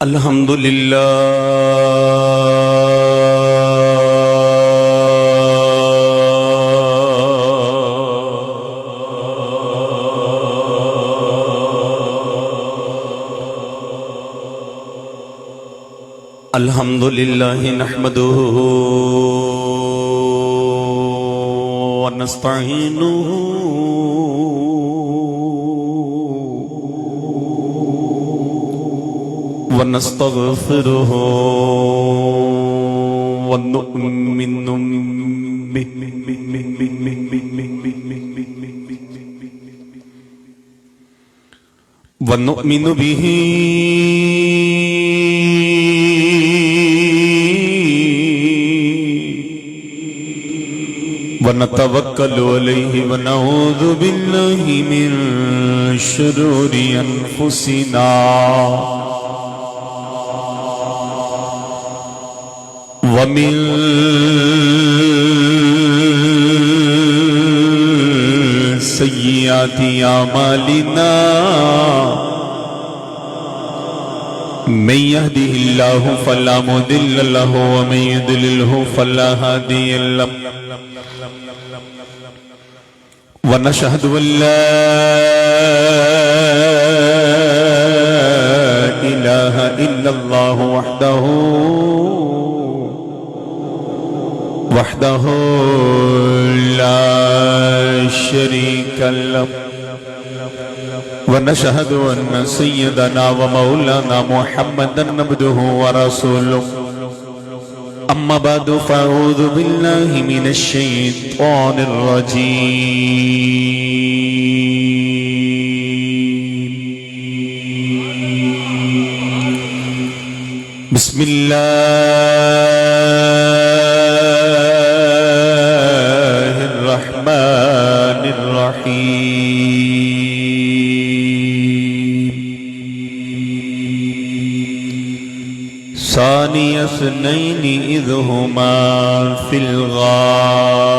الحمدللہ الحمدللہ نحمده ونستعینه ونستغفره ونؤمن به ونتوکل علیہ ونعوذ باللہ من شرور انفسنا ومن سیئات اعمالنا من يهده الله فلا مضل له ومن يضلل فلا هادي له ونشهد أن لا إله إلا الله وحده لا شريك له ونشهد أن سيدنا ومولانا محمدا عبده ورسوله أما بعد فأعوذ بالله من الشيطان الرجيم بسم الله الرحمن الرحيم ثاني اثنين إذ هما في الغار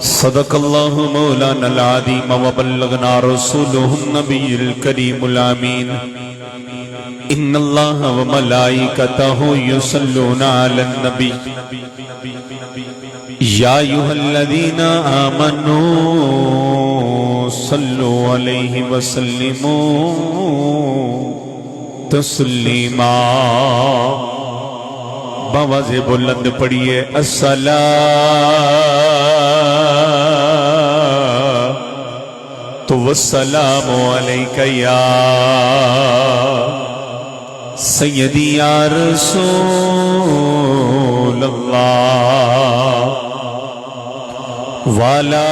صدق الله مولانا العظيم وبلغنا رسوله النبي الكريم الأمين إن الله وملائكته يصلون على النبي يا أيها الذين آمنوا صلوا عليه وسلموا تسلیما باواز بلند پڑھئے الصلاة والسلام علیک یا سیدی یا رسول اللہ والا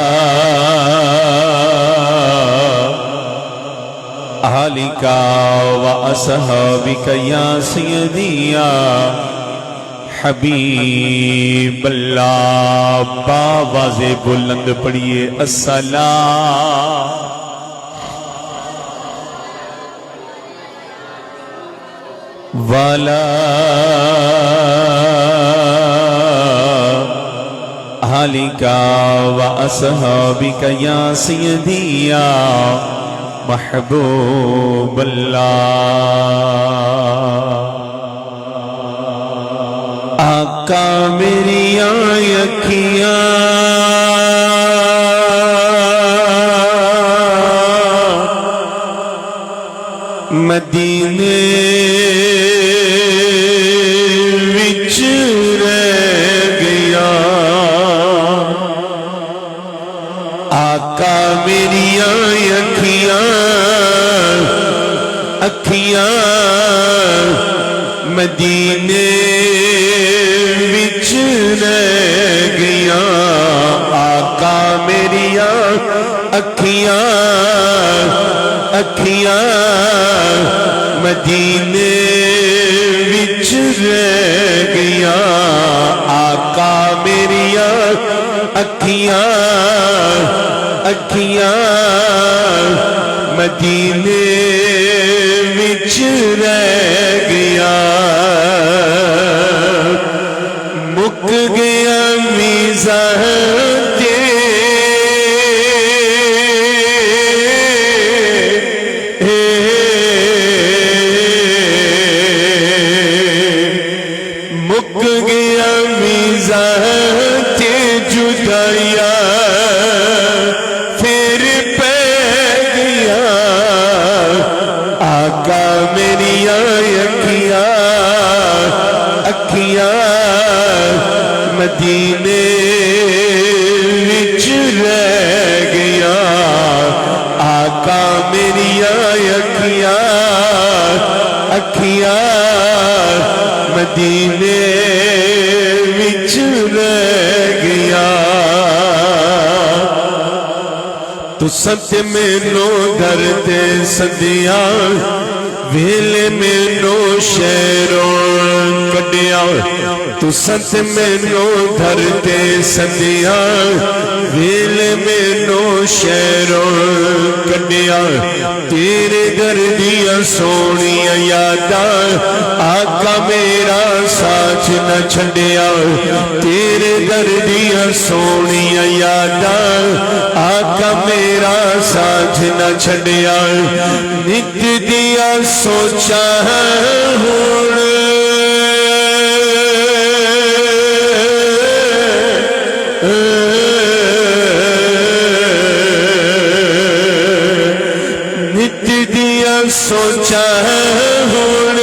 آلِکَ وَأَصْحَابِکَ یا سیدی یا حبیب اللہ باواز بلند پڑھئے الصلاة والا آلِکَ وَأَصْحَابِکَ یا سیدی یا محبوب اللہ آقا میری آنکھیاں مدینے وچ رہ گیا آقا میری آنکھیاں مدینے وچ رہ گیا آقا میریاں اکھیاں مدینے وچ رہ گیا آقا میریاں اکھیاں مدینے وچ رہ گیا مک گیا میزان جدائیاں پھر پہ گیا آقا میری اکھیاں اکھیاں مدینے وچ رہ گیا آقا میری اکھیاں اکھیاں مدینے وچ رہ گیا تو ست مینو دردے سدیاں ویلے مینو شہروں کڈیا تو ست مینو دردے سدیاں ویلے مینو شہروں کڈیا تیرے دردیاں سونیاں یاداں آقا میرا ساتھ نہ چھڈیا تیرے دردیاں سونیاں یاداں آقا میرا ساتھ نہ چھڈیا نت دیا سوچا ہوں نت دیا سوچا ہوں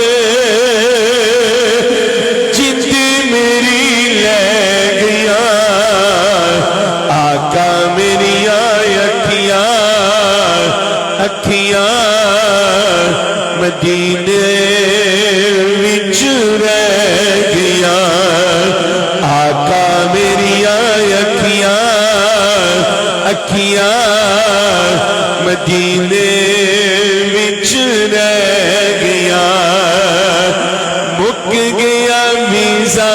جت میری لے گیا آقا میری اکھیاں اکھیاں مدینے وچ رہ گیا آقا میری اکھیاں اکھیاں مدینے وچ رہ گیا مک گیا ویزا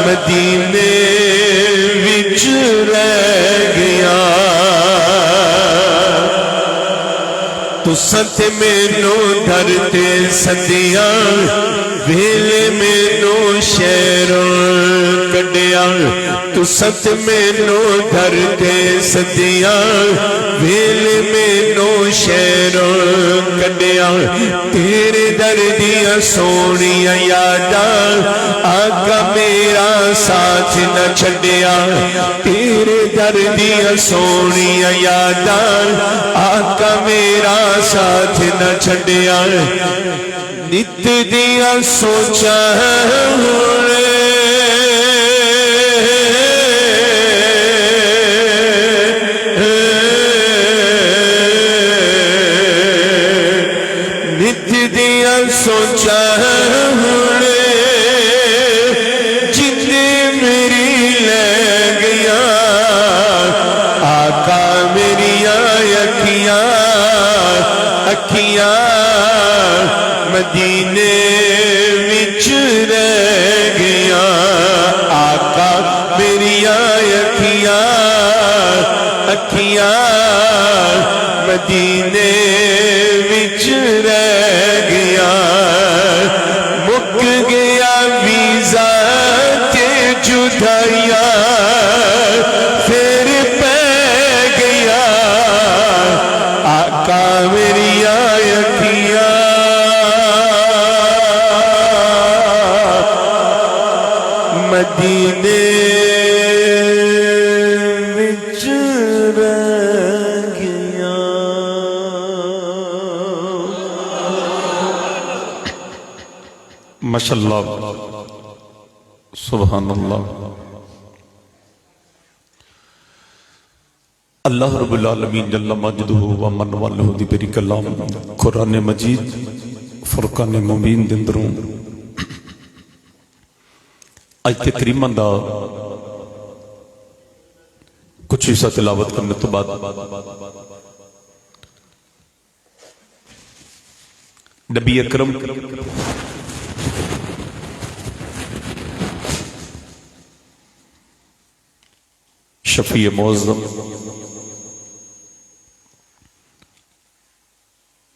مدینے وچ رہ گیا تو ست مینو دردے سدیاں ویلے مینو شہروں کڈیا تو ست مینو دردے سدیاں ویلے مینو شہروں کڈیا تیرے دردیاں سونیاں یاداں آقا میرا ساتھ نہ چھڈیا تیرے دردیاں سونیاں یاداں آقا میرا ساتھ نہ چھڈیا نت دیا سوچا ہوں نت دیا سوچا ہوں جت میری لے گیا آقا میری اکھیاں اکھیاں مدینے وچ رہ گیا آقا میری اکھیاں اکھیاں مدینے وچ رہ گیا مک گیا ویزا تے جدائیاں پھر پہ گیا آقا میری اکھیاں مدینے وچ رہ گیا ماشاءاللہ سبحان اللہ اللہ رب العالمین جل مجدہ و من والہ دی پیری کلام قرآن مجید فرقان مبین دندروں آیت کریمہ دا کچھ حصہ تلاوت کرنے تو بعد نبی اکرم شفیع معظم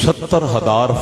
70,000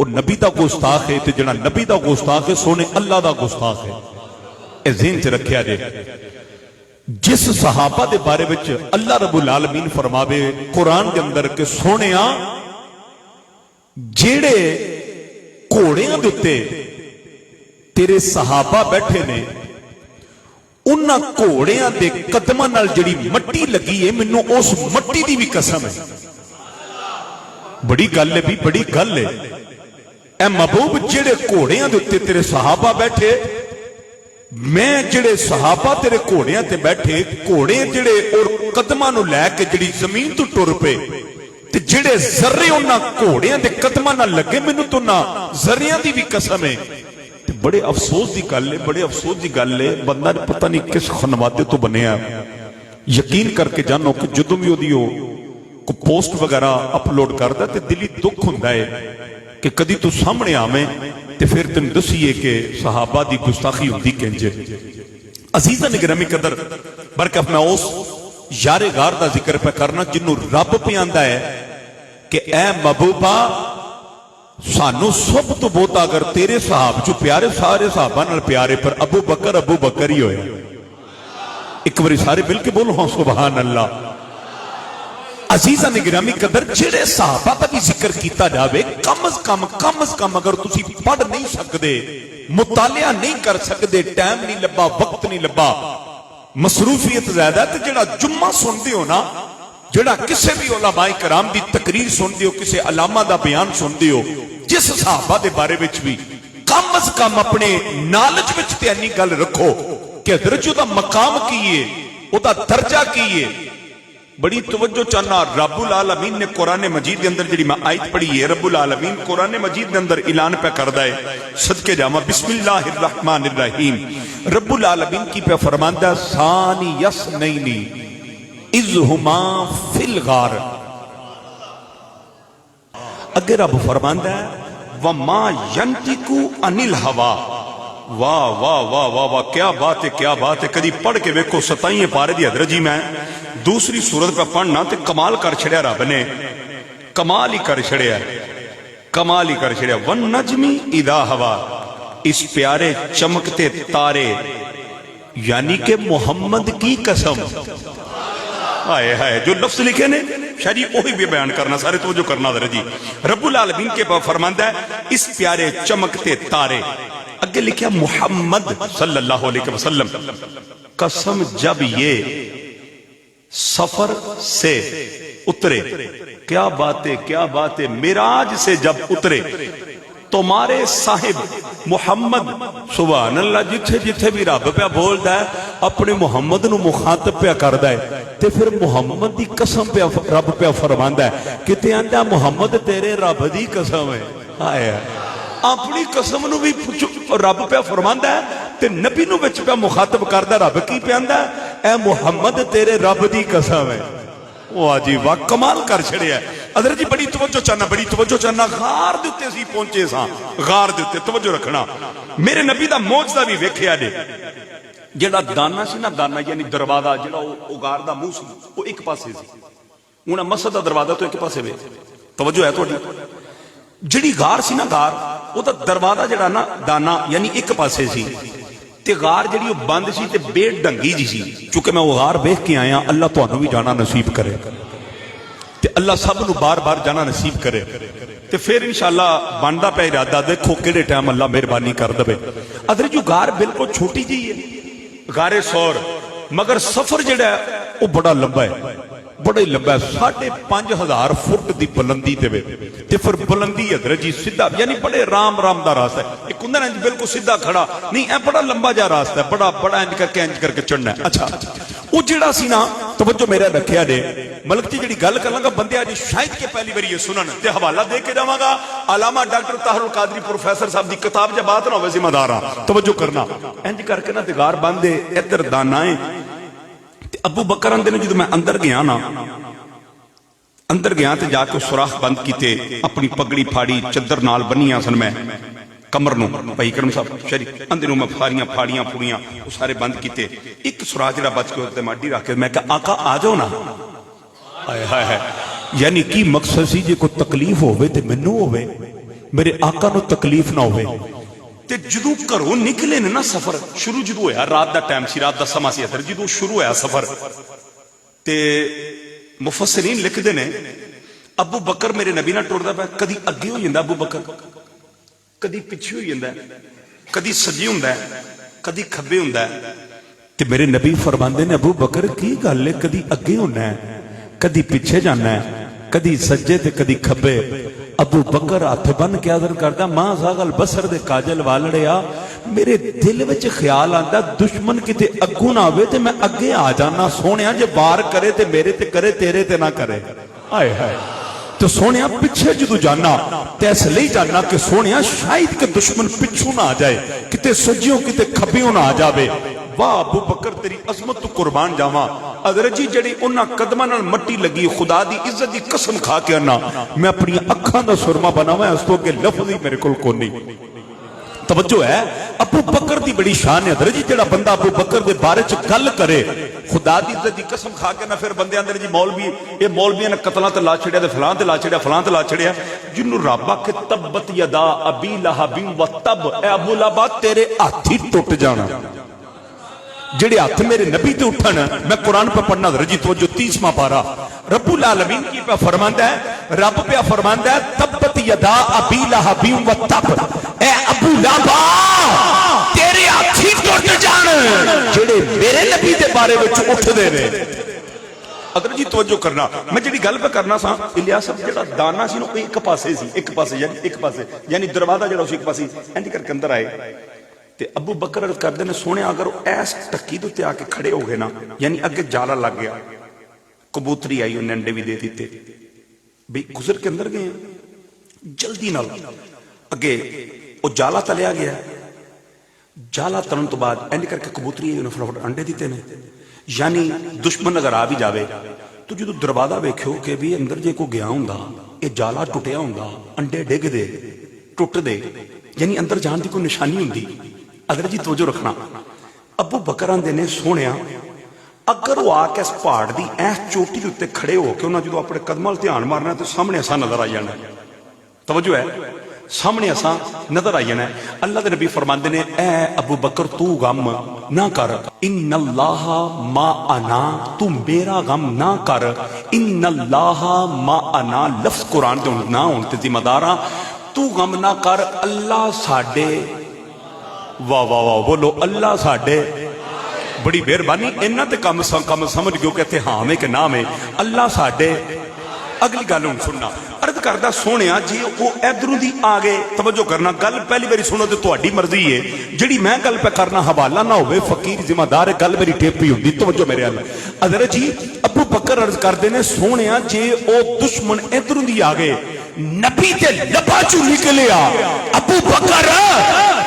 وہ نبی دا گستاخ ہے تے جڑا نبی دا گستاخ ہے سونے اللہ دا گستاخ ہے. اے ذہن چ رکھیا جے. جس صحابہ دے بارے وچ اللہ رب العالمین فرماوے قرآن دے اندر کہ سونےاں جیڑے گھوڑیاں دے اُتے تیرے صحابہ بیٹھے نے انہاں گھوڑیاں دے قدماں نال جڑی مٹی لگی ہے مینوں اس مٹی دی بھی قسم ہے. بڑی گل ہے بھی بڑی گل ہے. اے محبوب جڑے گھوڑیاں دے اُتے تیرے صحابہ بیٹھے میں جڑے صحابہ تیرے گھوڑیاں تے بیٹھے گھوڑے جڑے اور قدماں نو لے کے جڑی زمین تو ٹر پے تے جڑے ذرے انہاں گھوڑیاں دے قدماں نال لگے مینوں تو نہ ذریاں دی بھی قسم ہے. تے بڑے افسوس دی گل ہے بڑے افسوس دی گل ہے بندہ پتہ نہیں کس خنوادے تو بنیا. یقین کر کے جانو کہ جدوں بھی اودی کو پوسٹ وغیرہ اپلوڈ کردا تے دلی دکھ ہوندا ہے کہ کدی تو سامنے آویں تے پھر تم دسیے کہ صحابہ دی گستاخی ہوندی کنج. عزیزاں گرامی قدر برکت میں اس یار غار دا ذکر پہ کرنا جنوں رب پہ آندا ہے کہ اے محبوبہ سانو سب تو بہت اگر تیرے صحاب جو پیارے سارے صحابہ نال پیارے پر ابو بکر ہی ہوئے. ایک باری سارے مل کے بولو ہاں سبحان اللہ. عزیزاں گرامی قدر جڑے صحابہ کا بھی ذکر کیتا جاوے کم از کم اگر تسی پڑھ نہیں سکدے مطالعہ نہیں کر سکدے ٹائم نہیں لبا وقت نہیں لبا مصروفیت زیادہ ہے تو جڑا جمعہ سن دیو نا جڑا کسے بھی علماء کرام دی تقریر سن دیو کسے علامہ دا بیان سن دیو جس صحابہ دے بارے وچ بھی کم از کم اپنے نالج وچ تے انی گل رکھو کہ حضرت دا مقام کیے او دا درجہ کیے. بڑی توجہ چاہنا رب العالمین نے قرآن مجید کے اندر جڑی میں آیت پڑھی ہے رب العالمین قرآن مجید کے اندر اعلان پہ کردا ہے صدقے جاواں بسم اللہ الرحمن الرحیم. رب العالمین کی پہ فرماندا ثانی یسنین اذ ہما فی الغار. اگر رب فرماندا ہے وما ینطق عن الہوا. واہ واہ واہ واہ واہ کیا بات ہے کیا بات ہے. کدی پڑھ کے ویکھو 27 پارے دی حضرت جی میں دوسری صورت پہ پڑھنا تے کمال کر چھڑیا رب نے کمال ہی کر چھڑیا کمال ہی کر چھڑیا. والنجم اذا ہوا اس پیارے چمکتے تارے یعنی کہ محمد کی قسم. آئے ہائے جو لفظ لکھے نے شاید جی وہی بھی بیان کرنا سارے توجہ کرنا حضرت جی. رب العالمین کے پاس فرماندا ہے اس پیارے چمکتے تارے اگے لکھیا محمد صلی اللہ علیہ وسلم قسم جب یہ سفر سے اترے. کیا بات ہے معراج سے جب اترے تمہارے صاحب محمد سبحان اللہ جتھے جتھے بھی رب پہ بولدا ہے اپنے محمد نو مخاطب پہ کردا ہے تے پھر محمد دی قسم پہ رب پہ فرماندا ہے کہ آندا محمد تیرے رب دی قسم ہے. ہائے اپنی قسم نو بھی رب پہ فرماندا ہے تے نبی نو وچ پہ مخاطب کردا رب کی پہ آندا ہے اے محمد تیرے رب دی قسم ہے. واہ جی واہ کمال کر چھڑیا ہے. حضرت جی بڑی توجہ چاہنا غار دے اوتے اسی پہنچے ساں غار دے اوتے توجہ رکھنا. میرے نبی دا معجزہ بھی ویکھیا جے جڑا دانا سی نا دانا یعنی دروازہ جڑا او غار دا منہ سی او ایک پاسے سی. ہن مسجد دا دروازہ تو ایک پاسے وے توجہ ہے تہاڈی جڑی غار سی نا غار او دا دروازہ جڑا نا دانا یعنی ایک پاسے سی تے غار جڑی او بند سی تے بے ڈنگی جی سی. چونکہ میں وہ غار ویکھ کے آیا اللہ تانوں بھی جانا نصیب کرے تے اللہ سب نو بار بار جانا نصیب کرے تے پھر انشاءاللہ بندا پہ ارادہ دیکھو کیڑے ٹائم اللہ مہربانی کر دے. حضرت جو غار بالکل چھوٹی جی ہے غار سور مگر سفر جڑا ہے وہ بڑا لمبا ہے بڑا ہی لمبا ہے 5,500 فٹ دی بلندی دے وے تے پھر بلندی حضرت جی سیدھا یعنی بڑے رام دا راستہ ہے. ایک ہوندا انج بالکل سیدھا کھڑا نہیں اے بڑا لمبا جا راستہ ہے بڑا انج کر کے چڑھنا ہے. اچھا وہ جڑا سی نا توجہ میرا رکھیا جے ملک جی جڑی گل کراں گا بندے جی شاید کہ پہلی بار یہ سنن تے حوالہ دے کے جاواں گا علامہ ڈاکٹر طاہر القادری پروفیسر صاحب دی کتاب جب بات نہ ہوے ذمہ دار ہاں توجہ کرنا. انج کر کے نا تے غار بندے ادھر دانائیں تے ابو بکر اندر جدوں میں اندر گیا نا اندر گیا تے جا کے سوراخ بند کیتے اپنی پگڑی پھاڑی چادر نال بنیاں سن میں کمر نو بھائی کرم صاحب شریف اندروں میں پھاڑیاں پھوڑیاں وہ سارے بند کیتے ایک سوراخ جڑا بچ کے تے ماڈی رکھ کے میں کہا آقا آ جاؤ نا. ہائے ہائے یعنی کی مقصد سی جے کوئی تکلیف ہوے تے مینوں ہوے میرے آقا نو تکلیف نہ ہوئے. تے جدوں گھروں نکلے نے نا سفر شروع جدوں ہویا رات دا ٹائم سی رات دا سما سی ادھر جدوں شروع ہویا سفر تے مفسرین لکھدے نے ابو بکر میرے نبی نال ٹردا پیا کدی اگے ہو جاندا ابو بکر کدی پیچھے ہو جاندا کدی سجے ہوندا کدی کھبے ہوندا تے میرے نبی فرماندے نے ابو بکر کی گل ہے کدی اگے ہونا ہے کدی پیچھے جانا ہے کدی سجے تے کدی کھبے. ابو بکر ہاتھ بن کے عذر کردا ماں زاغل بصر دے کاجل والڑیا میرے دل وچ خیال آندا دشمن کتے اگوں نہ ہوئے تے میں اگے آ جانا سونیا جے وار کرے تے میرے تے کرے تیرے تے نہ کرے. ہائے ہائے تو سونیا پیچھے جدو جانا تے اس لئی جانا کہ سونیا شاید کہ دشمن پچھوں نہ آ جائے کتے سجیوں کتے کھبیوں نہ آ جاوے. واہ ابو بکر تیری عظمت تو قربان جاواں. حضرت جی جڑی انہاں قدماں نال مٹی لگی خدا دی عزت دی قسم کھا کے انا میں اپنی اکھاں دا سرما بناواں اس تو کہ لفظ ہی میرے کول کوئی نہیں. توجہ ہے ابو بکر دی بڑی شان ہے. حضرت جی جڑا بندہ ابو بکر دے بارے چ گل کرے خدا دی عزت دی قسم کھا کے نہ پھر بندے اندر جی مولوی یہ مولویاں نے قتلاں تے لا چھڑیا تے فلاں تے لا چھڑیا فلاں تے لا چھڑیا جنوں رب آکھے تبت یدا ابی لہب و تب اے ابو لہب تیرے ہاتھ ہی ٹوٹ جانا. جڑے ہاتھ میرے نبی تے اٹھن میں قرآن پہ پڑھنا رجی توجہ 30واں پارا رب العالمین کی پہ فرماندا ہے رب پہ فرماندا ہے تبت یدا ابی لہب و تب اے ابو لہب تیرے ہاتھ ہی ٹوٹ جان جڑے میرے نبی دے بارے وچ اٹھ دے نے. اگر جی توجہ کرنا میں جڑی گل پہ کرنا سا الیاس صاحب جڑا دانا سی نو ایک پاسے سی ایک پاسے یعنی دروازہ جڑا اسی ایک پاسے انج کر کے اندر آئے تے ابو بکر عرض کردے نے سونے اگر ایس ٹکی دے تے آ کے کھڑے ہو گئے نا یعنی اگے جالا لگ گیا کبوتری آئی انہیں انڈے بھی دے دیتے بھی گزر کے اندر گئے جلدی نال اگے وہ جالا تلیا گیا جالا تلن تو بعد انج کر کے کبوتری آئی انہیں فٹافٹ انڈے دیتے نے یعنی دشمن اگر آ بھی جاوے تو جدو دروازہ ویکھو کہ بھی اندر جے کو گیا ہوندا یہ جالا ٹوٹیا ہوندا انڈے ڈگ دے ٹوٹ دے یعنی اندر جان دی کوئی نشانی ہوندی. اگر جی توجہ رکھنا ابو بکر آندے نے سونیا اگر وہ آ کے اس پہاڑ دی ایس چوٹی تے کھڑے ہو کے انہاں جدو اپنے قدماں تے دھیان مارنا تو سامنے اساں نظر آ جانا. توجہ ہے سامنے اساں نظر آ جانا. اللہ دے نبی فرماندے نے اے ابو بکر تو غم نہ کر ان اللہ معنا تو میرا غم نہ کر ان اللہ معنا لفظ قرآن دے نہ ہون تے ذمہ داراں تو غم نہ کر اللہ ساڈے واہ واہ واہ بولو اللہ ساڈے بڑی مہربانی انہاں تے کم سمجھ گئو کہ ہاں میں کہ نہ میں اللہ ساڈے. اگلی گل ہن سننا عرض کردا سونیا جی وہ ادھروں دی آ گئے توجہ کرنا گل پہلی باری سنو تے تہاڈی مرضی ہے جڑی میں گل پہ کرنا حوالہ نہ ہوئے فقیر ذمہ دار ہے گل میری ٹیپی ہوندی توجہ میرے ال. حضرت جی ابو بکر عرض کردے نے سونیا جی او دشمن ادھروں دی آ گئے نبی تے لبا چوں نکلیا ابو بکر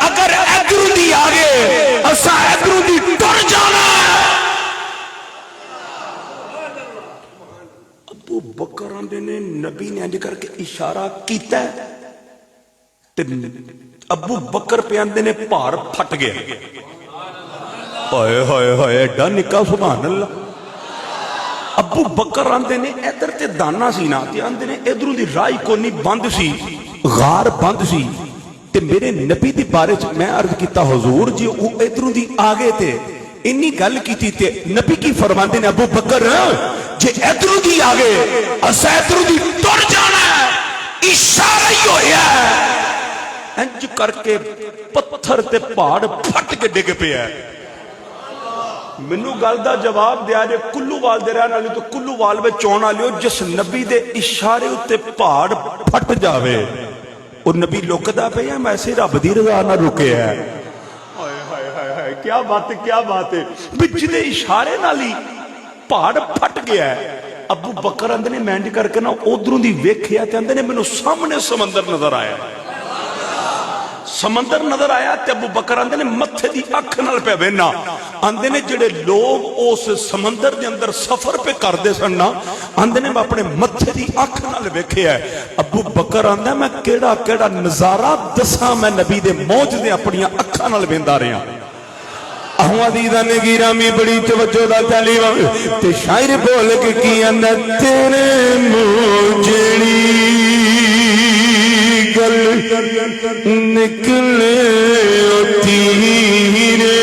اگر ادھروں دی آ گئے اساں ادھروں دی ٹر جانا. ابو بکر آندے نے نبی نے انج کر کے اشارہ کیتا ہے تے ابو بکر پہ آندے نے پار پھٹ گیا. ہائے ہائے ہائے ایڈا نکا سبحان اللہ. ابو بکر آندے نے ادھر تے دانا سی نا تے آندے نے ادھروں دی رائی کونی بند سی غار بند سی تے میرے نبی دی بارے چ میں عرض کیتا حضور جی او ادھروں دی آگے تے انی گل کیتی تے نبی کی فرماندے نے ابو بکر جے ادھروں دی آگے اسا ادھروں دی ٹر جانا ہے اشارہ ہی ہویا ہے. انج کر کے پتھر تے پہاڑ پھٹ کے ڈگ پیا ہے. مینوں گل دا جواب دیا جے کلو وال دے رہن والی تو کلو وال وچ چون والیو جس نبی دے اشارے اتے پہاڑ پھٹ جاوے اور نبی لکدا پیا میں ایسے رب دی رضا نہ رکے ہے. ہائے ہائے ہائے ہائے کیا بات ہے کیا بات ہے وچ دے اشارے نال ہی پہاڑ پھٹ گیا ہے. ابو بکر اندے نے مینڈ کر کے نا ادھروں دی ویکھیا تے اندے نے مینوں سامنے سمندر نظر آیا سمندر نظر آیا تے ابو بکر آندے نے متھے دی اکھ نال پہ وینا آندے نے جڑے لوگ اس سمندر دے اندر سفر پہ کردے سن نا آندے نے میں اپنے متھے دی اکھ نال ویکھیا ہے. ابو بکر آندا میں کیڑا کیڑا نظارہ دساں میں نبی دے موجزے اپنی اکھاں نال ویندا رہیا. عزیزاں نے گرامی بڑی توجہ دا تعلیم تے شاعر بول کے کیا نہ تیرے منہ جڑی گل گل نکلے تیرے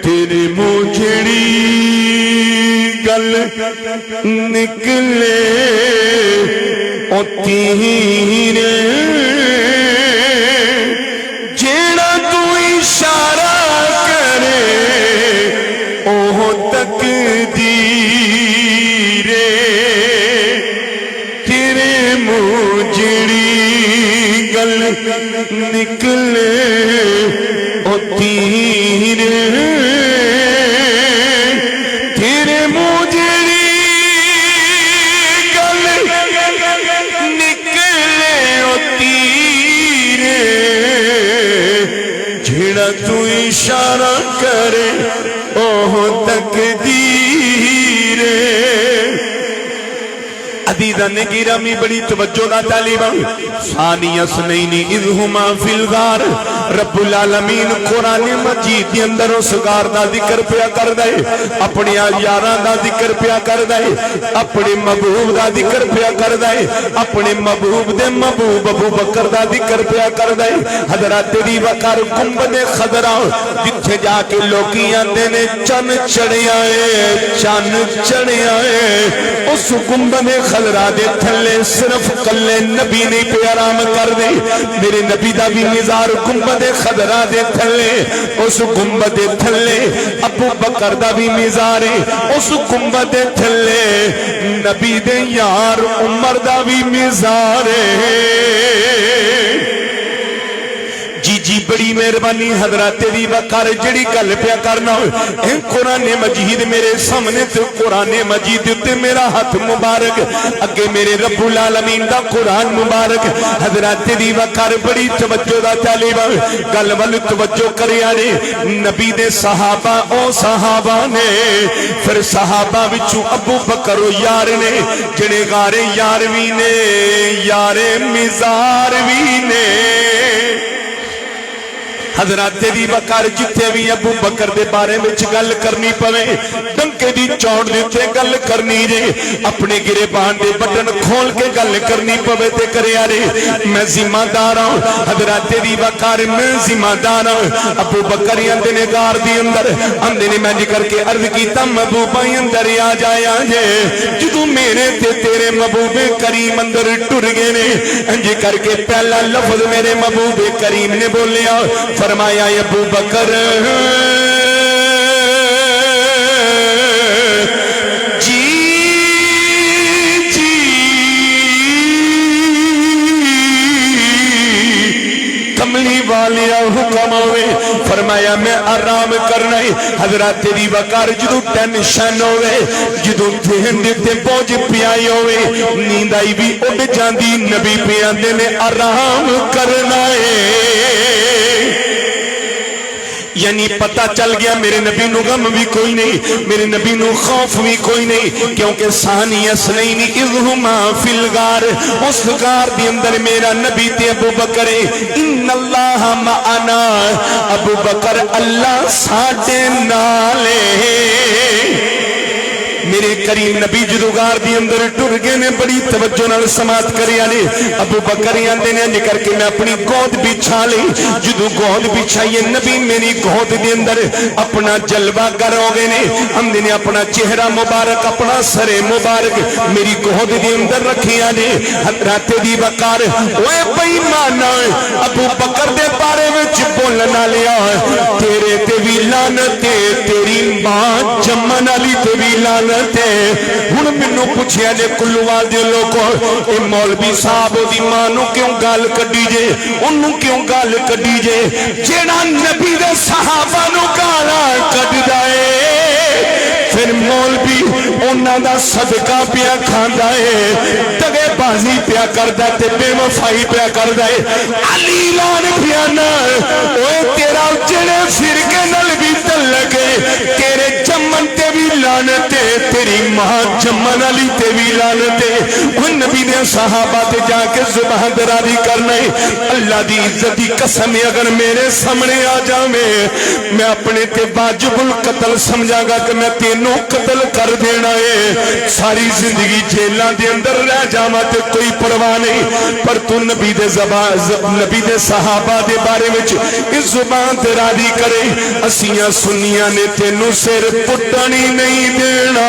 تیرے موجڑی گل نکلے او تیرے جیڑا تو اشارہ کرے اوہ تقدیر تیرے موجڑی گل نکلے او تیرے تیرے موجڑی گل نکلے او تیرے جھڑا تو اشارہ کرے اوہ تقدیر عزیزان گرامی بڑی توجہ دا طالبان ثانی اثنین اذ ہما فی الغار رب العالمین قرآن مجید کے اندر اس غار دا ذکر پیا کر دے اپنے یاراں دا ذکر پیا کر دے اپنے محبوب دا ذکر پیا کر دے اپنے محبوب دے محبوب ابو بکر دا ذکر پیا کر دے حضرت دی وقار گنبد خضرا جتھے جا کے لوکی آندے نے چن چڑھیا ہے چن چڑھیا ہے اس گنبد خضرا دے تھلے صرف کلے نبی نہیں پہ آرام کر دے میرے نبی دا بھی مزار گنبد خضرا دے تھلے اس گنبد تھلے ابو بکر دا بھی مزار اس گنبد تھلے نبی دے یار عمر دا بھی مزار جی بڑی مہربانی حضرات دی وقار جڑی گل پیا کرنا قرآن مجید میرے سامنے تے قرآن مجید تے میرا ہاتھ مبارک اگے میرے رب العالمین دا قرآن مبارک حضرات دی وقار بڑی توجہ دا طالبہ گل ول توجہ کریا نے نبی دے صحابہ او صحابہ نے پھر صحابہ وچوں ابو بکر یار نے جڑے غارے یار وی نے یار مزار وی نے حضرات دی وقار جتے بھی ابو بکر دے بارے میں گل کرنی پوے ڈنکے دی چوڑ دیتے گل کرنی رے اپنے گرے بان دے بٹن کھول کے گل کرنی پوے تے کرے آرے میں ذمہ دار ہوں حضرات دی وقار میں ذمہ دار ہوں ابو بکر اندے نے گار دی اندر اندے نے میں کر کے عرض کی تم محبوب اندر آ جایا جے جدو میرے تے تیرے محبوب کریم اندر ٹر گئے نے انجی کر کے پہلا لفظ میرے محبوب کریم نے بولیا فرمایا ابو بکر جی جی کملی والیا حکم ہوئے فرمایا میں آرام کرنا ہے حضرات دی وقار جدو ٹینشن ہوئے جدو دھین دیتے بوجھ پیائی ہوئے نیند آئی بھی اڑ جاندی نبی پیاندے نے آرام کرنا ہے یعنی پتہ چل گیا میرے نبی نو غم بھی کوئی نہیں میرے نبی نو خوف بھی کوئی نہیں کیونکہ ثانی اثنین اذ ہما فی الغار اس غار دی اندر میرا نبی تے ابو بکر ان اللہ معنا ابو بکر اللہ ساڈے نالے میرے کریم نبی جدو غار دی اندر ٹر گئے نے بڑی توجہ نال سماعت کریا نے ابو بکر آندے نے انج کر کے میں اپنی گود بچھا لی جدو گود بچھائی نبی میری گود دی اندر اپنا جلوہ گر ہو گئے نے اندے نے اپنا چہرہ مبارک اپنا سر مبارک میری گود دی اندر رکھیا نے حضرات دی وقار اوے بے ایمان ابو بکر دے بارے وچ بولنا لیا تیرے تے وی لعنت تیری ماں جمن والی تے وی لعنت ہن مینوں پوچھیا جے کلووال دے لوکو اے مولوی صاحب دی ماں نو کیوں گال کڈی جے اونوں کیوں گال کڈی جے جیڑا نبی دے صحابہ نو گالاں کڈدا اے پھر مولوی انہاں دا صدقہ پیا کھاندا اے دگے بازی پیا کردا تے بے وفائی پیا کردا اے علی لان پیا نہ اوے تیرا جڑے فرقے نال بھی لگے تیرے جمن تے بھی لعنت ہے، تیری ماں جمن علی تے بھی لعنت ہے۔ وہ نبی نے صحابہ تے جا کے زبان دراری کرنا ہے، اللہ دی عزت دی قسم اگر میرے سامنے آ جاوے میں اپنے تے واجب القتل سمجھا گا کہ میں تینوں قتل کر دینا ہے، ساری زندگی جیلاں دے اندر رہ جاواں تے کوئی پرواہ نہیں، پر تو نبی دے نبی دے صحابہ دے بارے وچ اس زبان دراری کرے، اسیاں سنیاں نے تینوں سر پٹنی نہیں دینا۔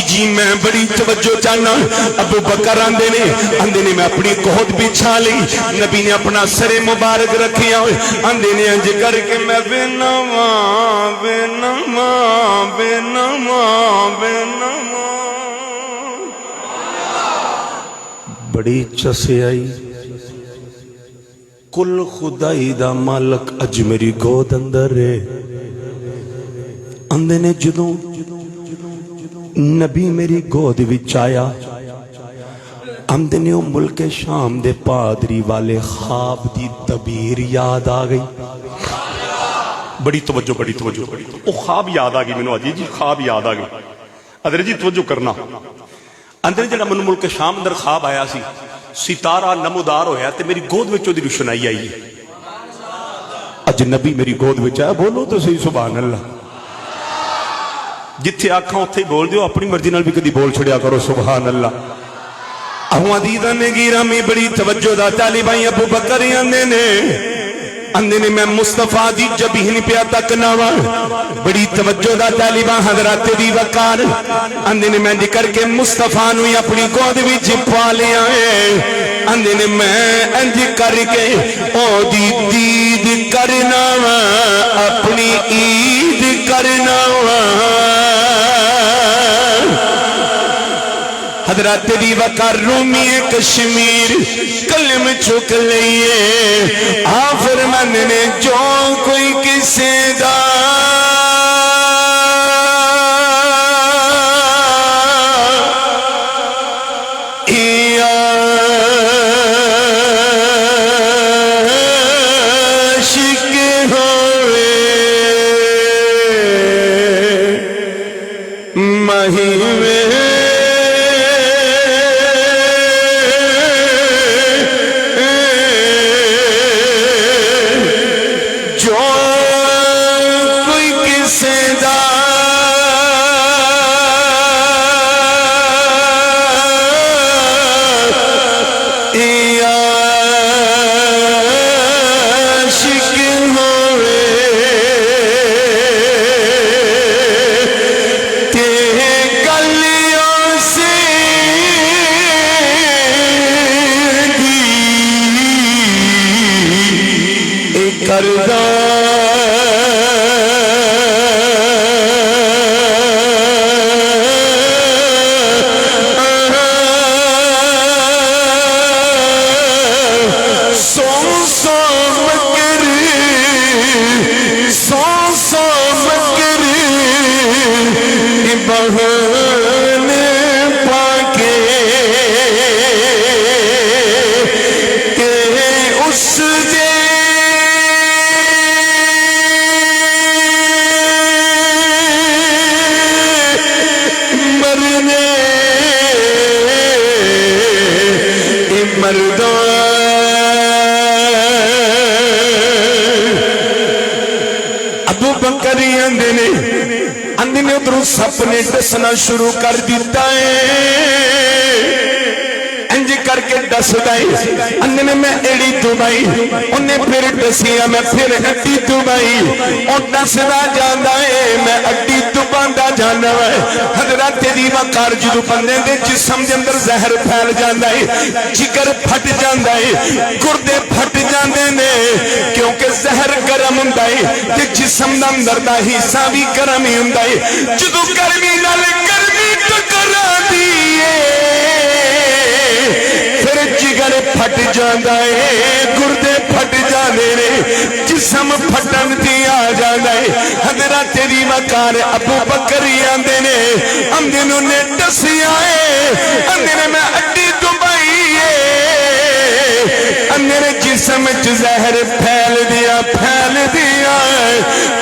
جی میں بڑی توجہ چاہنا، ابو بکر آندے نے میں اپنی کوہت بچھا لی، نبی نے اپنا سر مبارک رکھیا ہوئے، آندے نے انج کر کے میں بے نواں بے نواں بے نواں بے نواں، بڑی چسے آئی کل خدائی دا مالک اج میری گود اندر ہے۔ آندے نے جدوں نبی میری گود وچ آیا، آندے نے ملک شام دے پادری والے خواب دی تعبیر یاد آ گئی۔ بڑی توجہ وہ خواب یاد آ گئی مینوں، اجی جی خواب یاد آ گئی، ادھر جی توجہ کرنا۔ اندر جڑا من ملک شام اندر خواب آیا سی، ستارہ نمودار ہویا تے میری گود وچ دی روشنائی آئی، اج نبی میری گود وچ آیا، بولو تو صحیح سبحان اللہ۔ جتھے آکھاں اتھے بول دیو، اپنی مرضی نال بھی کدی بول چھڑیا کرو سبحان اللہ۔ اہو عزیزاں نے گرامی بڑی توجہ دا طالبائی ابو بکر اندے نے میں مصطفیٰ دی جبین پیا تکنا وا، بڑی توجہ دا طالباں حضرات دی وقار، اندے نے میں نکر کے مصطفیٰ نوی اپنی گود وچ پا لیا ہے، اندے نے میں انج کر کے او دی دید کرنا وا، اپنی عید کرنا وا۔ حضرات دی وقار رومی کشمیر کلم چک لئیے، آفر من نے جو کوئی کسے دا عاشق ہوئے مہیوے سپنے دسنا شروع کر دیتا ہے، انج کر کے دس دائی، انہیں میں ایڑی دبائی، انہیں پھر دسیا میں پھر ہڈی دبائی، اور دس دا جاندہ ہے میں ہڈی دباندہ جانا ہے۔ حضرات دی وقار جدو بندے دے جسم دے اندر زہر پھیل جاندہ ہے، جگر پھٹ جاندہ ہے، گردے پھٹ جاندے نے، کیونکہ زہر گرم ہوندا ہے تے جسم دا اندر دا حصہ بھی گرم ہی ہوندا ہے، جدو گرمی نال گرمی ٹکرا دیئے پھر جگر پھٹ جاندہ ہے، گردے پھٹ جاندے نے، جسم پھٹن دی آ جاندہ ہے۔ حضرات دی وقار ابو بکر آندے نے، اندینوں نے دسی آئے، اندینے میں اڈی دبائی ہے، میرے جسم زہر پھیل دیا پھیل دیا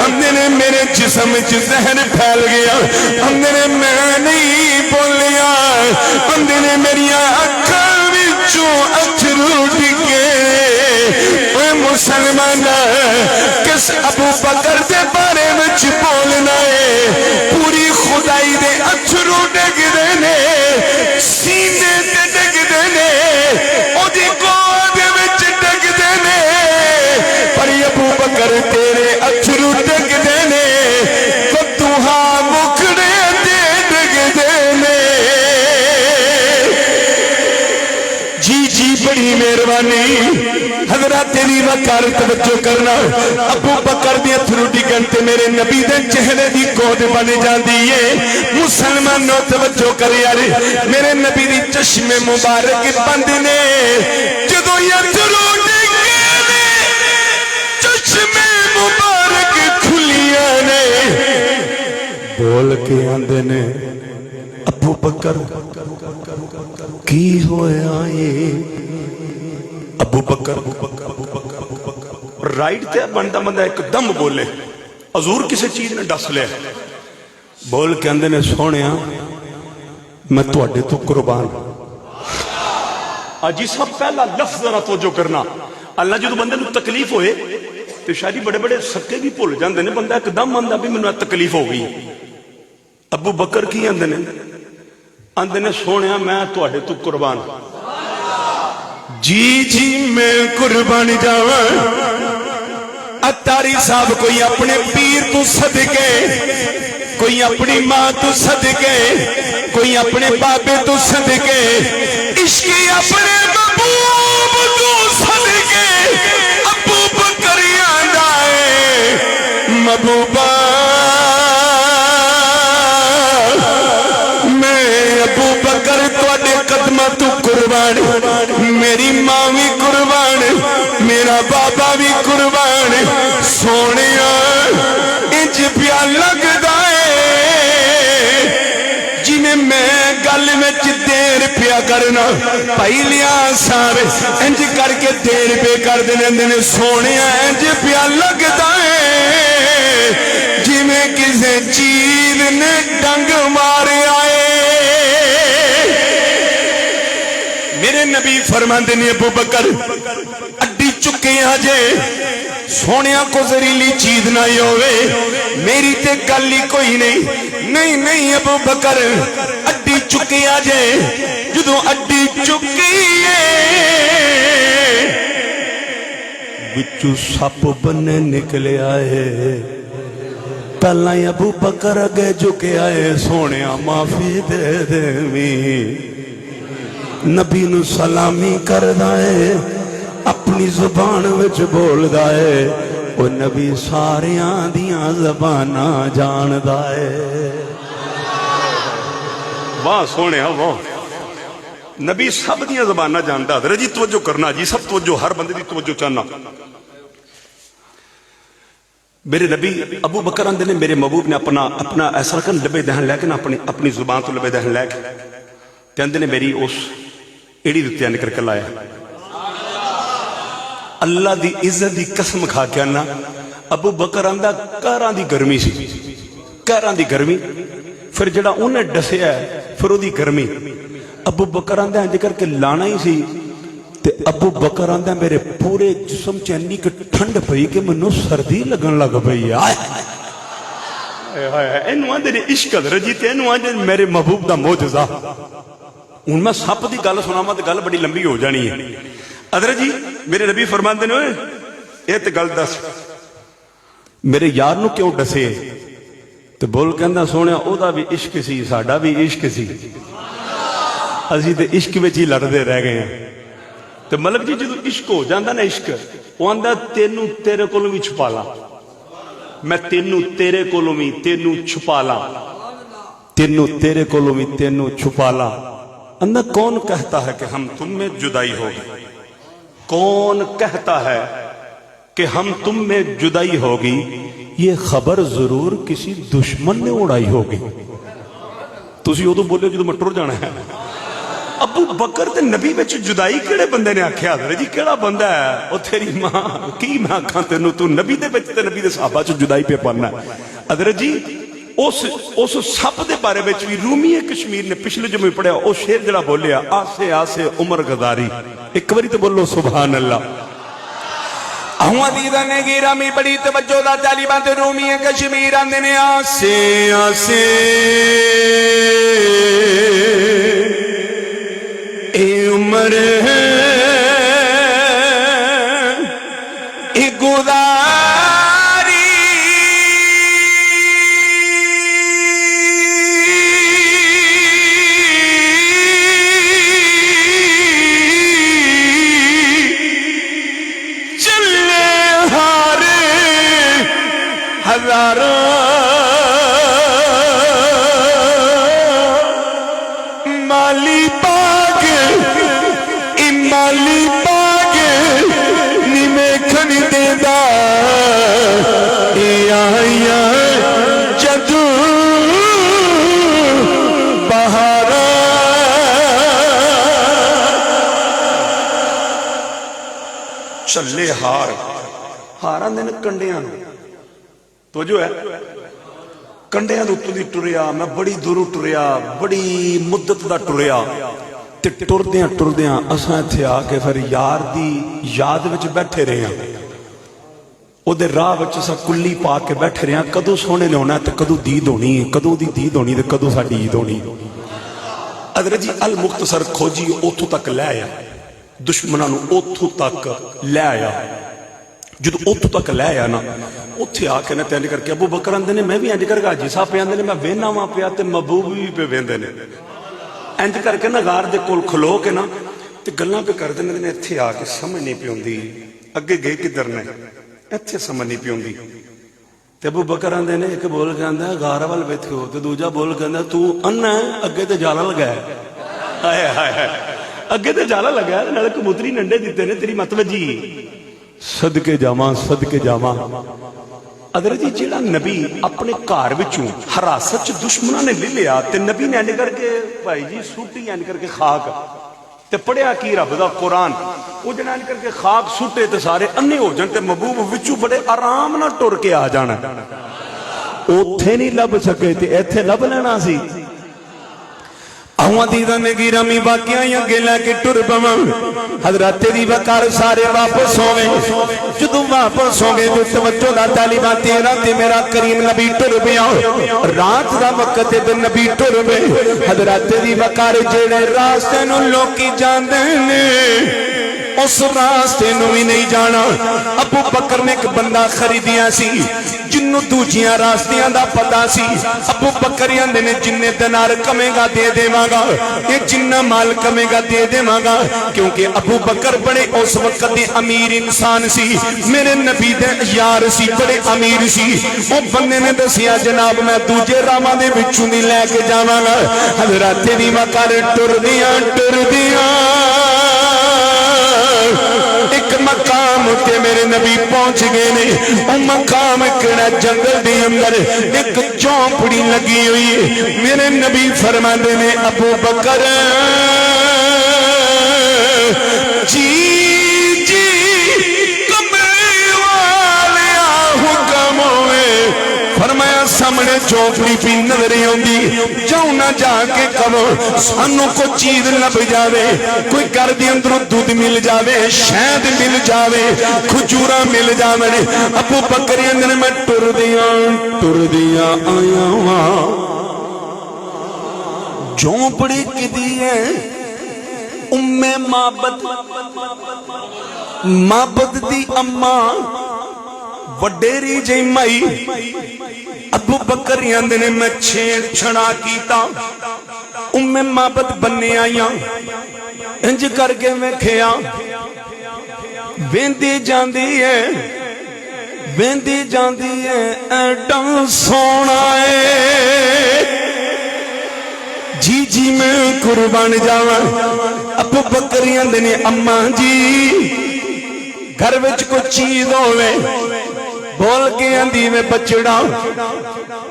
اندے نے میرے جسم چ زہر پھیل گیا اندے نے میں نہیں بولیا اندے نے میری اکھاں وچوں اچھرو ڈگے اے مسلمان کس ابو بکر دے بارے وچ بولنا ہے پوری خدائی دے اچھرو ڈگ دے نے سینے تے ڈگ دے نے او دی گود وچ ڈگ دے نے پر ابو بکر تیرے اچھرو ڈگ دے نے فتوہا مکڑے تے ڈگ دے نے جی بڑی مہربانی حضرات تیری وقار توجہ کرنا ابو بکر دی اتھرو ڈگن تے میرے نبی دے چہرے دی گود بن جاندی ہے مسلمانوں توجہ کر یار میرے نبی دی چشم مبارک بند نے جدوں اتھرو ڈگن چشم مبارک کھلیاں نے بول کے آندے نے ابو بکر کی ہویا اے ابو بکر رائٹ تے بندہ بندہ ایک دم بولے حضور کسی چیز نے ڈس لے بول کے اندے نے سونیا میں تواڈے تو قربان آجی سب پہلا لفظ ذرا توجہ کرنا اللہ جدو بندے نو تکلیف ہوئے تو شاید بڑے بڑے سکے بھی بھول جاندے نے بندہ ایک دم آندا بھی مینوں تکلیف ہو گئی ابو بکر کی آندے نے سونیا میں تواڈے تو قربان جی میں قربان جاواں اتاری صاحب کوئی اپنے پیر تو صدقے کوئی اپنی ماں تو صدقے کوئی اپنے بابے تو صدقے عشقی اپنے محبوب تو صدقے ابو بکر آندا ہے محبوبہ میں ابو بکر تواڈے قدماں تو قربان میری ماں بھی قربان میرا بابا بھی قربان سونیا انج پیا لگدا ہے جی میں گل وچ دیر پیا کرنا پائی لیا سارے انج کر کے دیر پہ کر دیندے نے سونیا انج پیا لگدا ہے جی میں کسے چیز نے ڈنگ ماریا ہے میرے نبی فرماندے نے ابو بکر اڈی چکے آجے سونیا کو زہریلی چیز نہ ہوئے میری تے گل ہی کوئی نہیں ابو بکر اڈی چکے آجے جدوں اڈی چکی وچوں سپ بنے نکلے آئے پہلا ابو بکر اگے جھکے آئے سونیا معافی دے دے نبی نو سلامی کردا ہے اپنی زبان وچ بولدا ہے او نبی ساریاں دیاں زباناں جاندا ہے واہ سونیا واہ نبی سب دیاں زباناں جاندا ہے جی توجہ کرنا جی سب توجہ ہر بندے دی توجہ چاہنا میرے نبی ابو بکر اندے نے میرے محبوب نے اپنا ایسا رکھن لبے دہن لے کے اپنی زبان تو لبے دہن لے کے تے اندے نے میری اس ایڑی دتیا نکر کے لایا اللہ دی عزت دی قسم کھا کے آنا ابو بکر آندہ کاراں دی گرمی سی کاراں دی گرمی پھر جڑا انہیں ڈسیا ہے پھر وہ دی گرمی ابو بکر آندہ انج کر کے لانا ہی سی تے ابو بکر آندہ میرے پورے جسم چینی کے ٹھنڈ پئی کہ منو سردی لگن لگ پئی آئے اینو آندے نے عشق رجیتے اینو آندے میرے محبوب دا موجزہ ان میں سپ دی گل سنا تے گل بڑی لمبی ہو جانی ہے حضرت جی میرے نبی فرماندے نے اے تے گل دس میرے یار نو کیوں ڈسے تے بول کہندا سونیا او دا بھی عشق سی ساڈا بھی عشق سی اسی تے عشق وچ ہی لڑدے رہ گئے ہیں تے ملک جی جدوں عشق ہو جاندا نا عشق او آندا تینوں تیرے کولوں وی چھپا لاں میں تینوں تیرے کولوں وی تینوں چھپا لاں تینوں تیرے کولوں وی تینوں چھپا لاں اندر کون کہتا ہے کہ ہم تم میں جدائی ہوگی کون کہتا ہے کہ ہم تم میں جدائی ہوگی یہ خبر ضرور کسی دشمن نے اڑائی ہوگی تسی وہ تو بولے جو میں ٹر جانا ہے ابو بکر تے نبی وچ جدائی کیڑے بندے نے آکھیا حضرت جی کیڑا بندہ ہے او تیری ماں کی میں آکھاں تینوں تو نبی دے وچ تے نبی دے صحابہ چ جدائی پہ پانا حضرت جی اس سب دے بارے وچ بھی رومی کشمیر نے پچھلے جمعے پڑھیا او شعر جڑا بولیا آسے آسے عمر غداری ایک باری تے بولو سبحان اللہ عزیزہ نے گرامی بڑی توجہ دا طالبان رومی کشمیر آندے نے آسے آسے اے عمر اے گزاری چلے ہارے ہزاروں مالی باغ مالی باغ نیمے کھن دے دا اے آیا جدو بہارا چلے ہار ہاراں دے کنڈیاں نو تو جو ہے کنڈیاں دے اتوں دی ٹریا میں بڑی دور ٹریا بڑی مدت دا ٹریا تے ٹردیاں اساں ایتھے آ کے پھر یار دی یاد وچ بیٹھے رہے ہاں او دے راہ وچ اساں کلی پا کے بیٹھے رہے ہاں کدوں سونے نے ہونا تے کدوں دید ہونی ہے کدوں دی دید ہونی تے کدوں ساڈی عید ہونی حضرت جی المختصر کھوجی اوتھوں تک لے آیا دشمناں نو اوتھوں تک لے آیا جدو اوتھوں تک لے آیا نا اوتھے آ کے نا تے انج کر کے ابو بکر آندے نے میں بھی انج کر کے حاجی صاحب پہ آندے نے میں وینا وا پیا تے محبوب بھی پہ ویندے نے انج کر کے نا غار دے کول کھلو کے نا تے گلاں پہ کر دیندے نے ایتھے آ کے سمجھ نہیں پی ہوندی اگے گئے کدھر نے ایتھے سمجھ نہیں پی ہوندی تے ابو بکر آندے نے ایک بول کے آندا غار وال بیٹھو تے دوجا بول کے آندا تو انا اگے تے جالا لگایا ہائے ہائے ہائے اگے تے جالا لگایا نال کبوتری ننڈے دتے نے تیری مت وجی صدقے جاواں حضرت جی جیڑا نبی اپنے گھر وچوں حراست چ دشمناں نے لے لیا تے نبی نے انج کر کے بھائی جی سوٹی انج کر کے خاک تے پڑھیا کی رب دا قرآن او جڑا انج کر کے خاک سوٹے تے سارے انے ہو جان تے محبوب وچوں بڑے آرام نال ٹر کے آ جانا اوتھے نہیں لب سکے تے ایتھے لب لینا سی عزیزہ نے گرامی واقعہ اگے لے کے ٹر پواں حضرت دی وقار سارے واپس ہو گئے جدوں واپس ہو گئے تو توجہ دا طالبان تیرا تے میرا کریم نبی ٹر پیا رات دا وقت تے نبی ٹر پے حضرت دی وقار جڑے راستے نو لوکی جاندے نے اس راستے نو بھی نہیں جانا ابو بکر نے ایک بندہ خریدیا سی جنوں دوجیاں راستیاں دا پتا سی ابو بکر آندے نے جننے دینار کمے گا دے دیواں گا یہ جنہ مال کمے گا دے دیواں گا کیونکہ ابو بکر بڑے اس وقت دے امیر انسان سی میرے نبی دے یار سی بڑے امیر سی او بندے نے دسیا جناب میں دوجے راواں دے وچوں نہیں لے کے جاواں گا حضرت دی وقار ٹر دیاں ایک مقام تے میرے نبی پہنچ گئے نے او مقام کڑا جنگل دے اندر ایک چوپڑی لگی ہوئی میرے نبی فرماندے نے ابو بکر جی جی کمرے والیا حکم ہوئے فرمایا سامنے چوپڑی پی نظر ہوندی جاؤ نہ جا کے کہو سانوں کو چیز لب جاوے کوئی گھر دے اندر دودھ مل جاوے شہد مل جاوے کھجورا مل جاوے ابو بکر اندر میں ٹر دیاں آیا ہاں جھونپڑی کدی ہے ام معبد دی اماں وڈیری جی مائی ابو بکر آندے نے میں چھیڑ چھڑا کیتا ام معبد بننے آیا انج کر کے ویکھیا ویندی جاندی ہے ایڈا سونا ہے جی جی میں قربان جاواں ابو بکر آندے نے اماں جی گھر وچ کوئی چیز ہوے بول کے اندھی میں بچڑا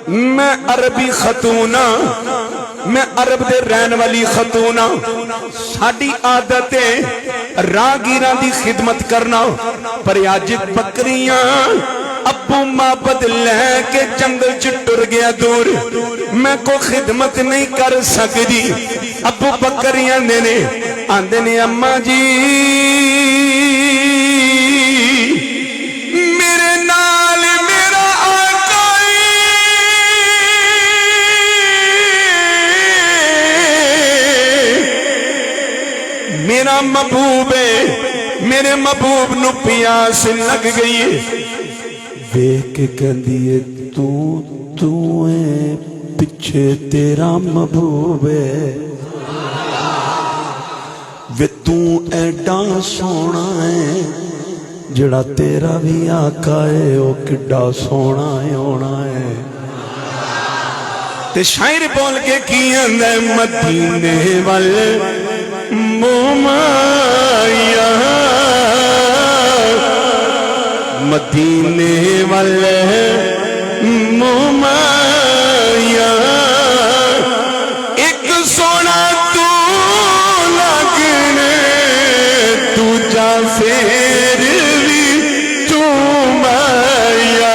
میں عربی خاتون میں عرب دے رہن والی خاتون ساڈی عادت ہے راہگیراں دی خدمت کرنا پر اج بکریاں ابو معبد لے کے جنگل چ ٹر گیا دور میں کو خدمت نہیں کر سکتی ابو بکریاں نے آندے نے اماں جی میرے نال میرا آقا میرا محبوب ہے میرے محبوب نو پیاس لگ گئی ہے دیکھ کے کہندی ہے تو ہے پیچھے تیرا محبوب ہے وے تو ایڈا سونا ہے جڑا تیرا بھی آقا ہے او کڈا سونا ہے ہونا ہے تے شاعر بول کے کی اندے مدینے والے مومایا مدینے والے مومایا ایک سونا تو لگنے دوجا پھر بھی تو مایا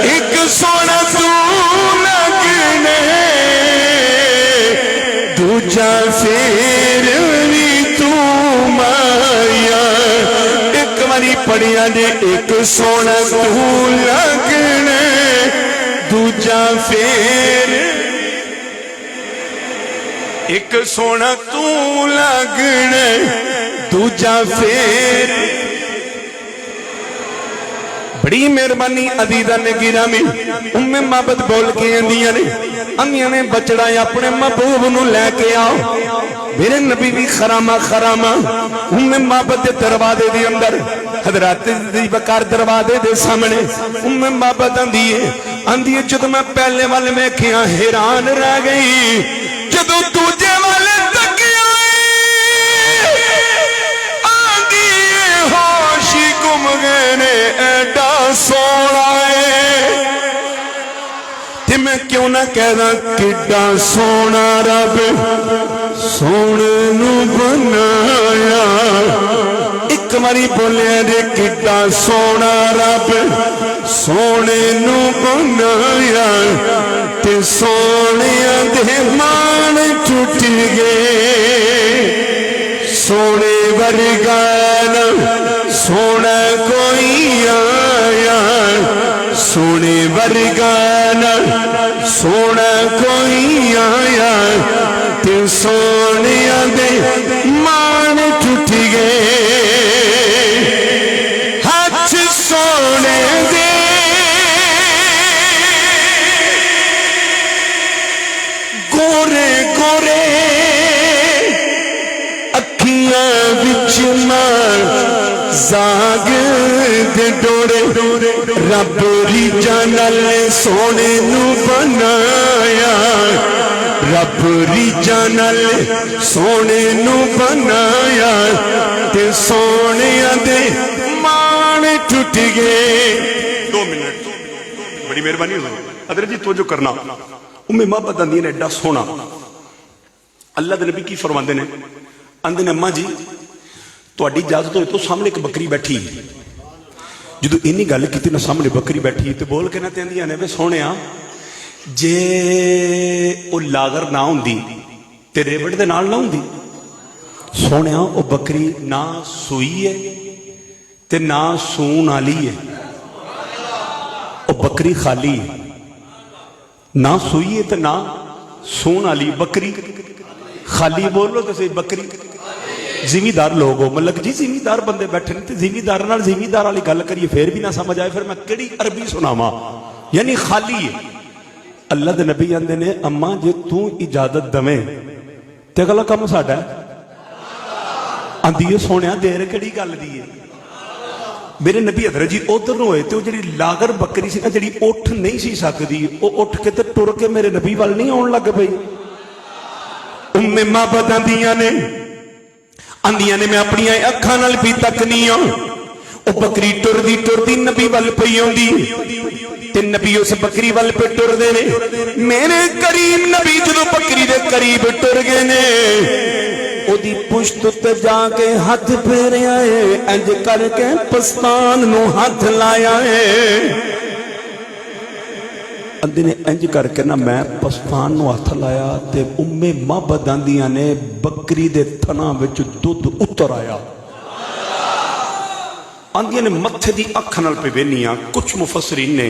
ایک سونا تو لگنے دوجا پھر بھی تو مایا ایک باری پڑھیا جے ایک سونا تو لگنے دوجا پھر ایک سونا تو لگنے دوجا پھر بڑی مہربانی عزیزاں نے گرامی ام معبد بول کے اندیاں نے بچڑا اپنے محبوب نو لے کے آؤ میرے نبی بھی خرامہ ام معبد دے دروازے دے اندر حضرات دی بکار دروازے دے سامنے ام معبد آندھی جدو میں پہلے والے میں کیا حیران رہ گئی جدو دوجے والے تکیا آندھی ہوشی گم گئے نے ایڈا سونا ہے تے میں کیوں نہ کہنا کڈا سونا رب سونے نو بنایا ایک ماری بولے رے کڈا سونا رب سونے نو بنایا تے سونے دے مان ٹوٹ گئے سونے ورگان سونا کوئی آیا سونے ورگان سونا کوئی آیا تے سونے دے مان ٹوٹ گئے ہاتھ سونے دے گورے گورے اکھیاں وچ مار زاگ دے ڈورے رب ریجاں نال سونے نو بنایا رب ریجاں نال سونے نو بنایا تے سونے دے مان ٹوٹ گئے 2 منٹ بڑی مہربانی ہوگی حضرت جی توجہ کرنا ام معبد آندی نے ایڈا سونا اللہ دے نبی کی فرماندے نے آندے نے اماں جی تہاڈی اجازت ہوئے تو سامنے ایک بکری بیٹھی جدو اینی گل کیتی نہ سامنے بکری بیٹھی تے بول کے نہ تے آندیاں نے وے سونیا جے او لاغر نہ ہوندی تے ریوڑ دے نال نہ ہوندی سونیا او بکری نہ سوئی ہے تے نہ سون والی ہے او بکری خالی ہے نہ سوئی ہے تے نہ سون والی بکری خالی بولو تو صحیح بکری زمیندار لوگ ہو ملک جی زمیندار بندے بیٹھے نہیں تے زمیندار نال زمیندار والی گل کریے پھر بھی نہ سمجھ آئے پھر میں کیڑی عربی سناواں یعنی خالی ہے اللہ دے نبی آندے نے اماں جے تو اجازت دمیں تے اگلا کم ساڈا ہے آندی سونیا دیر کیڑی گل دی ہے میرے نبی حضرت جی ادھر ہوئے تے جڑی لاغر بکری سی نا جڑی اٹھ نہیں سی سکدی او اٹھ کے تے ٹر کے میرے نبی وال نہیں آن لگ پئی ام معبد آندیاں نے میں اپنی اکھاں نال بھی تکنی ہاں ਉਹ ਬੱਕਰੀ ਟੁਰਦੀ ਟੁਰਦੀ ਨਬੀ ਵੱਲ ਪਈ ਆਉਂਦੀ ਤੇ ਨਬੀ ਉਸ ਬੱਕਰੀ ਵੱਲ ਪੇ ਟੁਰਦੇ ਨੇ। ਮੇਰੇ ਕਰੀਮ ਨਬੀ ਜਦੋਂ ਬੱਕਰੀ ਦੇ ਕਰੀਬ ਟੁਰ ਗਏ ਨੇ, ਉਹਦੀ ਪੁਸ਼ਤ ਉੱਤੇ ਜਾ ਕੇ ਹੱਥ ਫੇਰਿਆ ਏ, ਇੰਜ ਕਰਕੇ ਪਸਤਾਨ ਨੂੰ ਹੱਥ ਲਾਇਆ ਏ। ਅੰਦੇ ਨੇ ਇੰਜ ਕਰਕੇ ਨਾ ਮੈਂ ਪਸਤਾਨ ਨੂੰ ਹੱਥ ਲਾਇਆ ਤੇ ਉਮੇ ਮੁਹੱਬਤ ਆਂਦੀਆਂ ਨੇ ਬੱਕਰੀ ਦੇ ਥਣਾ ਵਿੱਚ ਦੁੱਧ ਉਤਰ ਆਇਆ। ਆਂਦੀਆਂ ਨੇ ਮੱਥੇ ਦੀ ਅੱਖ ਨਾਲ ਪੇ ਵੇਨੀਆਂ। ਕੁਛ ਮੁਫਸਰੀਨ ਨੇ,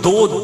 2